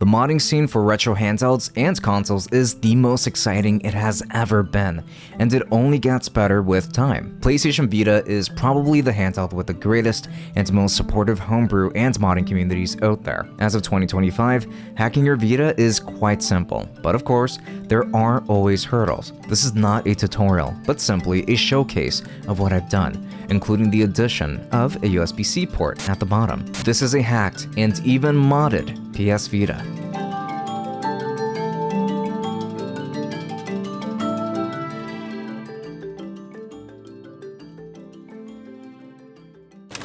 The modding scene for retro handhelds and consoles is the most exciting it has ever been, and it only gets better with time. PlayStation Vita is probably the handheld with the greatest and most supportive homebrew and modding communities out there. As of 2025, hacking your Vita is quite simple, but of course, there are always hurdles. This is not a tutorial, but simply a showcase of what I've done, including the addition of a USB-C port at the bottom. This is a hacked and even modded PS Vita.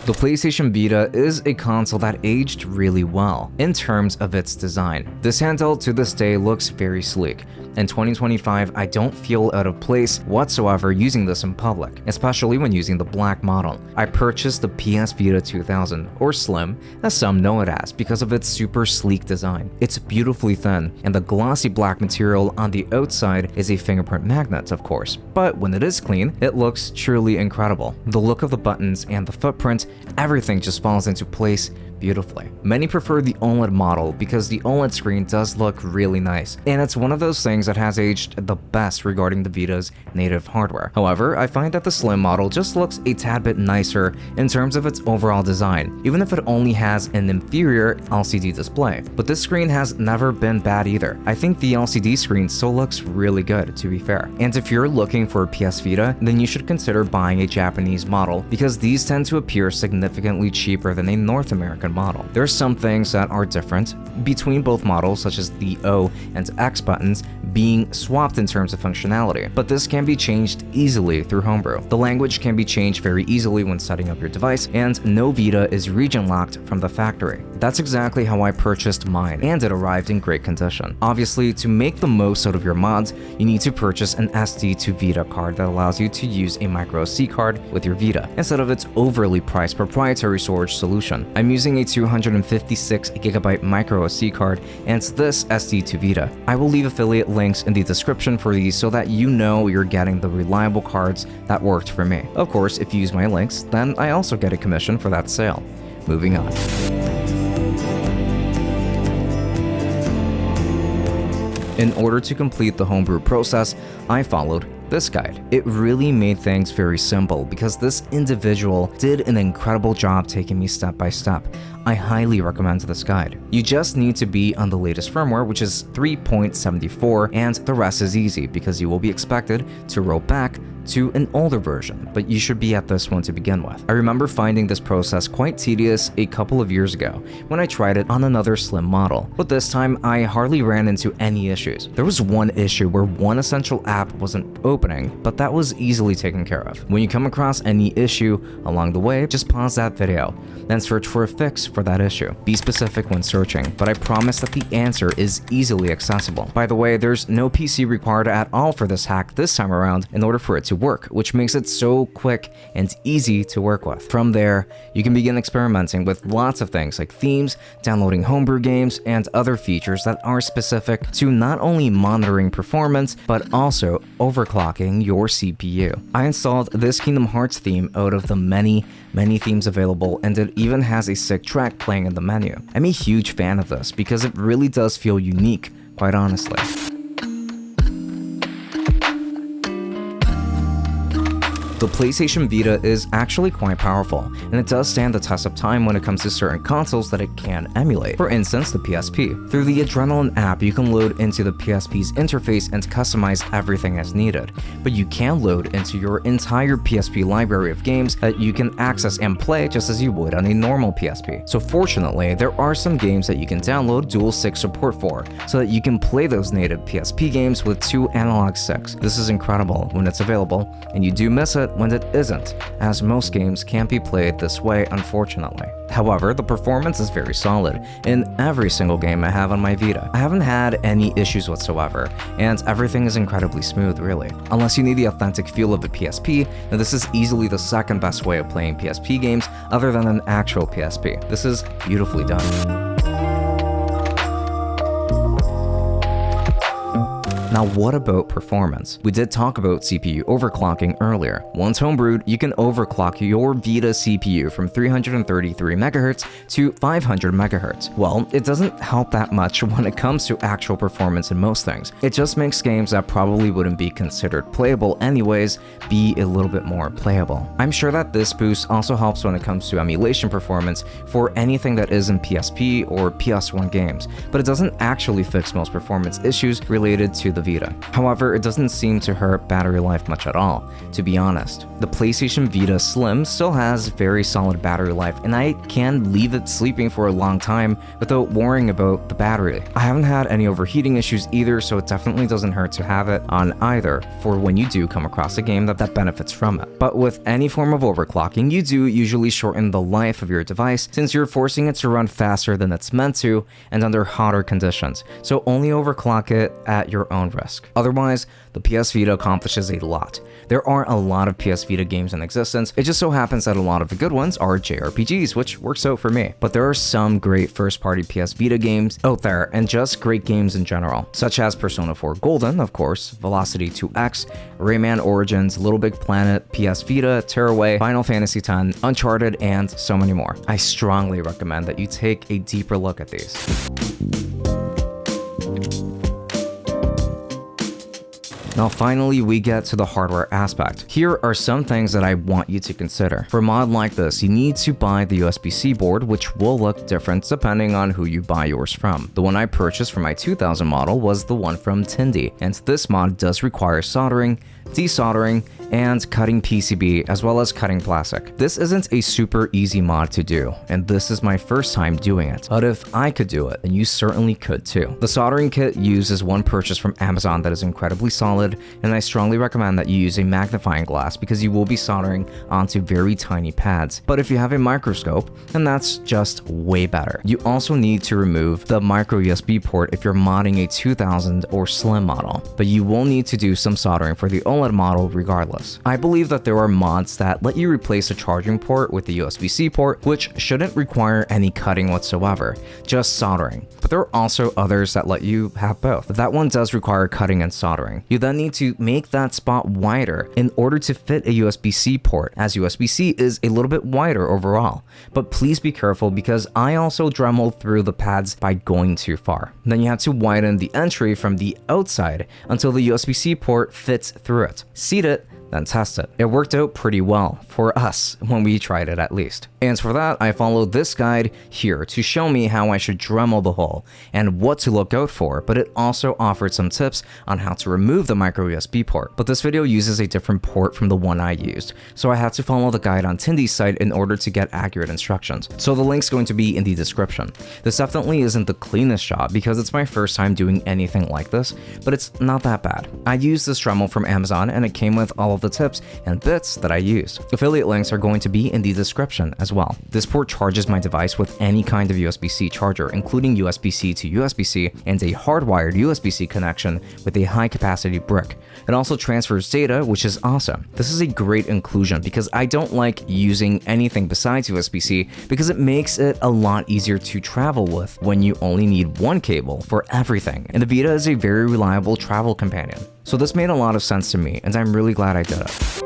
The PlayStation Vita is a console that aged really well in terms of its design. This handheld to this day looks very sleek. In 2025, I don't feel out of place whatsoever using this in public, especially when using the black model. I purchased the PS Vita 2000, or Slim, as some know it as, because of its super sleek design. It's beautifully thin, and the glossy black material on the outside is a fingerprint magnet, of course, but when it is clean, it looks truly incredible. The look of the buttons and the footprint, everything just falls into place beautifully. Many prefer the OLED model because the OLED screen does look really nice, and it's one of those things that has aged the best regarding the Vita's native hardware. However, I find that the Slim model just looks a tad bit nicer in terms of its overall design, even if it only has an inferior LCD display. But this screen has never been bad either. I think the LCD screen still looks really good, to be fair. And if you're looking for a PS Vita, then you should consider buying a Japanese model because these tend to appear significantly cheaper than a North American model. There are some things that are different between both models, such as the O and X buttons being swapped in terms of functionality, but this can be changed easily through Homebrew. The language can be changed very easily when setting up your device, and no Vita is region locked from the factory. That's exactly how I purchased mine, and it arrived in great condition. Obviously, to make the most out of your mods, you need to purchase an SD to Vita card that allows you to use a micro SD card with your Vita, instead of its overly priced proprietary storage solution. I'm using a 256GB micro SD card and this SD to Vita. I will leave affiliate links in the description for these so that you know you're getting the reliable cards that worked for me. Of course, if you use my links, then I also get a commission for that sale. Moving on. In order to complete the homebrew process, I followed this guide. It really made things very simple because this individual did an incredible job taking me step by step. I highly recommend this guide. You just need to be on the latest firmware, which is 3.74, and the rest is easy because you will be expected to roll back to an older version, but you should be at this one to begin with. I remember finding this process quite tedious a couple of years ago when I tried it on another Slim model, but this time I hardly ran into any issues. There was one issue where one essential app wasn't opening, but that was easily taken care of. When you come across any issue along the way, just pause that video and search for a fix for that issue. Be specific when searching, but I promise that the answer is easily accessible. By the way, there's no PC required at all for this hack this time around in order for it to work, which makes it so quick and easy to work with. From there, you can begin experimenting with lots of things like themes, downloading homebrew games, and other features that are specific to not only monitoring performance, but also overclocking your CPU. I installed this Kingdom Hearts theme out of the many themes available, and it even has a sick track playing in the menu. I'm a huge fan of this because it really does feel unique, quite honestly. The PlayStation Vita is actually quite powerful, and it does stand the test of time when it comes to certain consoles that it can emulate. For instance, the PSP. Through the Adrenaline app, you can load into the PSP's interface and customize everything as needed, but you can load into your entire PSP library of games that you can access and play just as you would on a normal PSP. So fortunately, there are some games that you can download dual stick support for, so that you can play those native PSP games with 2 analog sticks. This is incredible when it's available, and you do miss it when it isn't, as most games can't be played this way, unfortunately. However, the performance is very solid in every single game I have on my Vita. I haven't had any issues whatsoever, and everything is incredibly smooth, really. Unless you need the authentic feel of the PSP, then this is easily the second best way of playing PSP games other than an actual PSP. This is beautifully done. Now what about performance? We did talk about CPU overclocking earlier. Once homebrewed, you can overclock your Vita CPU from 333 MHz to 500 MHz. Well, it doesn't help that much when it comes to actual performance in most things. It just makes games that probably wouldn't be considered playable anyways be a little bit more playable. I'm sure that this boost also helps when it comes to emulation performance for anything that isn't PSP or PS1 games, but it doesn't actually fix most performance issues related to the Vita. However, it doesn't seem to hurt battery life much at all, to be honest. The PlayStation Vita Slim still has very solid battery life, and I can leave it sleeping for a long time without worrying about the battery. I haven't had any overheating issues either, so it definitely doesn't hurt to have it on either for when you do come across a game that benefits from it. But with any form of overclocking, you do usually shorten the life of your device since you're forcing it to run faster than it's meant to and under hotter conditions, so only overclock it at your own risk. Otherwise, the PS Vita accomplishes a lot. There are a lot of PS Vita games in existence. It just so happens that a lot of the good ones are JRPGs, which works out for me. But there are some great first-party PS Vita games out there, and just great games in general, such as Persona 4 Golden, of course, Velocity 2X, Rayman Origins, Little Big Planet, PS Vita, Tearaway, Final Fantasy X, Uncharted, and so many more. I strongly recommend that you take a deeper look at these. Now finally, we get to the hardware aspect. Here are some things that I want you to consider. For a mod like this, you need to buy the USB-C board, which will look different depending on who you buy yours from. The one I purchased for my 2000 model was the one from Tindy, and this mod does require soldering, desoldering, and cutting PCB, as well as cutting plastic. This isn't a super easy mod to do, and this is my first time doing it. But if I could do it, then you certainly could too. The soldering kit uses one purchase from Amazon that is incredibly solid, and I strongly recommend that you use a magnifying glass because you will be soldering onto very tiny pads. But if you have a microscope, then that's just way better. You also need to remove the micro USB port if you're modding a 2000 or Slim model, but you will need to do some soldering for the OLED model regardless. I believe that there are mods that let you replace a charging port with the USB-C port, which shouldn't require any cutting whatsoever, just soldering. But there are also others that let you have both. That one does require cutting and soldering. You then need to make that spot wider in order to fit a USB-C port, as USB-C is a little bit wider overall. But please be careful because I also dremeled through the pads by going too far. Then you have to widen the entry from the outside until the USB-C port fits through it. Seat it, then test it. It worked out pretty well for us when we tried it at least. And for that, I followed this guide here to show me how I should Dremel the hole and what to look out for, but it also offered some tips on how to remove the micro USB port. But this video uses a different port from the one I used, so I had to follow the guide on Tindy's site in order to get accurate instructions. So the link's going to be in the description. This definitely isn't the cleanest job because it's my first time doing anything like this, but it's not that bad. I used this Dremel from Amazon and it came with all of the tips and bits that I used. Affiliate links are going to be in the description as well. This port charges my device with any kind of USB-C charger, including USB-C to USB-C and a hardwired USB-C connection with a high-capacity brick. It also transfers data, which is awesome. This is a great inclusion because I don't like using anything besides USB-C because it makes it a lot easier to travel with when you only need one cable for everything, and the Vita is a very reliable travel companion. So this made a lot of sense to me, and I'm really glad I did it.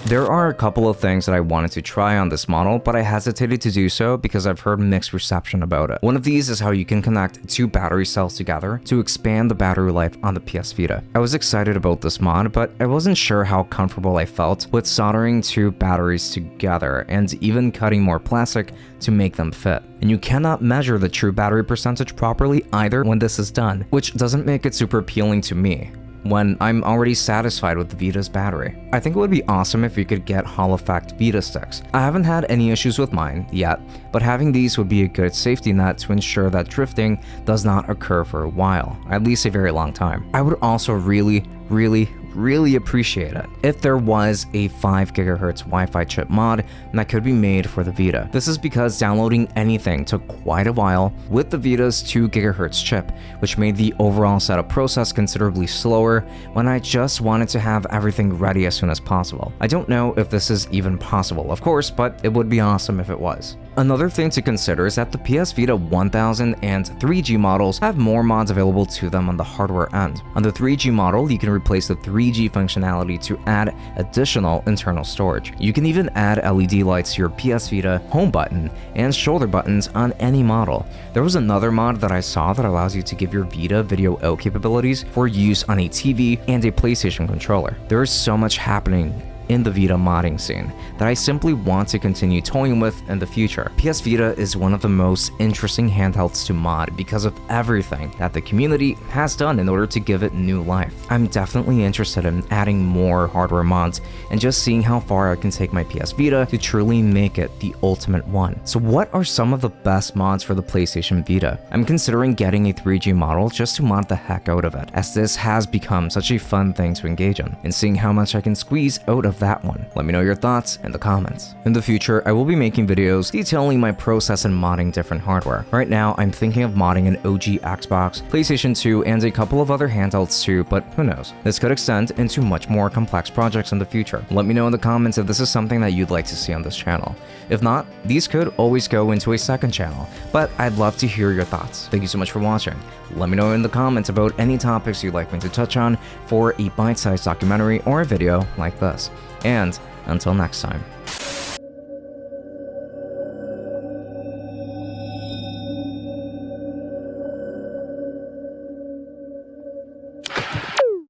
There are a couple of things that I wanted to try on this model, but I hesitated to do so because I've heard mixed reception about it. One of these is how you can connect two battery cells together to expand the battery life on the PS Vita. I was excited about this mod, but I wasn't sure how comfortable I felt with soldering two batteries together and even cutting more plastic to make them fit. And you cannot measure the true battery percentage properly either when this is done, which doesn't make it super appealing to me when I'm already satisfied with the Vita's battery. I think it would be awesome if we could get Hall Effect Vita sticks. I haven't had any issues with mine yet, but having these would be a good safety net to ensure that drifting does not occur for a while, at least a very long time. I would also really appreciate it if there was a 5 GHz Wi-Fi chip mod that could be made for the Vita. This is because downloading anything took quite a while with the Vita's 2 GHz chip, which made the overall setup process considerably slower when I just wanted to have everything ready as soon as possible. I don't know if this is even possible, of course, but it would be awesome if it was. Another thing to consider is that the PS Vita 1000 and 3G models have more mods available to them on the hardware end. On the 3G model, you can replace the 3G functionality to add additional internal storage. You can even add LED lights to your PS Vita home button and shoulder buttons on any model. There was another mod that I saw that allows you to give your Vita video out capabilities for use on a TV and a PlayStation controller. There is so much happening in the Vita modding scene that I simply want to continue toying with in the future. PS Vita is one of the most interesting handhelds to mod because of everything that the community has done in order to give it new life. I'm definitely interested in adding more hardware mods and just seeing how far I can take my PS Vita to truly make it the ultimate one. So what are some of the best mods for the PlayStation Vita? I'm considering getting a 3G model just to mod the heck out of it, as this has become such a fun thing to engage in, and seeing how much I can squeeze out of that one. Let me know your thoughts in the comments. In the future, I will be making videos detailing my process in modding different hardware. Right now, I'm thinking of modding an OG Xbox, PlayStation 2, and a couple of other handhelds too, but who knows? This could extend into much more complex projects in the future. Let me know in the comments if this is something that you'd like to see on this channel. If not, these could always go into a second channel, but I'd love to hear your thoughts. Thank you so much for watching. Let me know in the comments about any topics you'd like me to touch on for a bite-sized documentary or a video like this. And until next time.